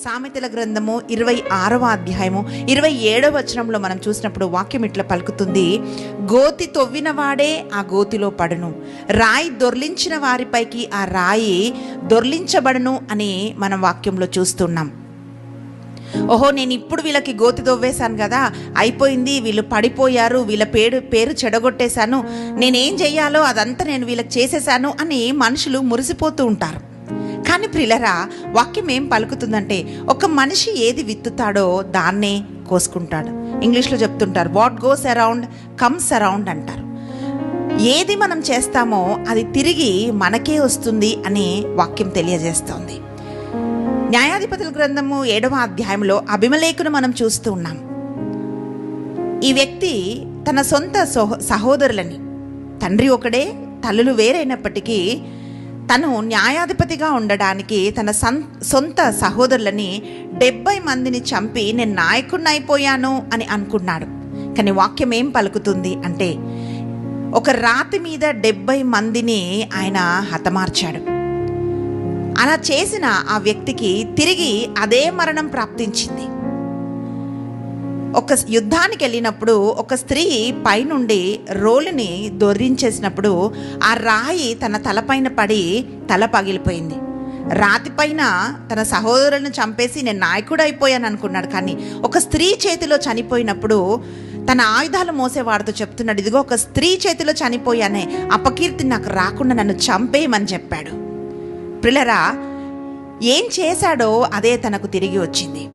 సామెతల గ్రంథము 26వ అధ్యాయము 27వ వచనంలో మనం చూసినప్పుడు వాక్యం ఇట్లా పలుకుతుంది, గోతి తొవ్విన వాడే ఆ గోతిలో పడును, రాయి దొర్లించిన వారిపైకి ఆ రాయి దొర్లించబడును అని మనం వాక్యంలో చూస్తున్నాం. ఓహో, నేను ఇప్పుడు వీళ్ళకి గోతి తవ్వేశాను కదా, అయిపోయింది, వీళ్ళు పడిపోయారు, వీళ్ళ పేరు చెడగొట్టేశాను, నేనేం చెయ్యాలో అదంతా నేను వీళ్ళకి చేసేశాను అని మనుషులు మురిసిపోతూ ఉంటారు. కానీ ప్రియులారా, వాక్యం ఏం పలుకుతుందంటే, ఒక మనిషి ఏది విత్తుతాడో దాన్నే కోసుకుంటాడు. ఇంగ్లీష్లో చెప్తుంటారు, what goes around comes around అంటారు. ఏది మనం చేస్తామో అది తిరిగి మనకే వస్తుంది అని వాక్యం తెలియజేస్తోంది. న్యాయాధిపతుల గ్రంథము 7వ అధ్యాయంలో అబీమెలెకును మనం చూస్తూ ఉన్నాం. ఈ వ్యక్తి తన సొంత సహోదరులని, తండ్రి ఒకడే తల్లులు వేరైనప్పటికీ తను న్యాయాధిపతిగా ఉండడానికి తన సొంత సహోదరులని 70 మందిని చంపి నేను నాయకుడిని అయిపోయాను అని అనుకున్నాడు. కానీ వాక్యం ఏం పలుకుతుంది అంటే, ఒక రాతి మీద 70 మందిని ఆయన హతమార్చాడు. అలా చేసిన ఆ వ్యక్తికి తిరిగి అదే మరణం ప్రాప్తించింది. ఒక యుద్ధానికి వెళ్ళినప్పుడు ఒక స్త్రీ పైనుండి రోలుని దొర్రించేసినప్పుడు ఆ రాయి తన తలపైన పడి తల పగిలిపోయింది. రాతి పైన తన సహోదరులను చంపేసి నేను నాయకుడు అయిపోయాను అనుకున్నాడు. కానీ ఒక స్త్రీ చేతిలో చనిపోయినప్పుడు తన ఆయుధాలు మోసేవాడితో చెప్తున్నాడు, ఇదిగో ఒక స్త్రీ చేతిలో చనిపోయానే, అపకీర్తి నాకు రాకుండా నన్ను చంపేయమని చెప్పాడు. ప్రియులారా, ఏం చేశాడో అదే తనకు తిరిగి వచ్చింది.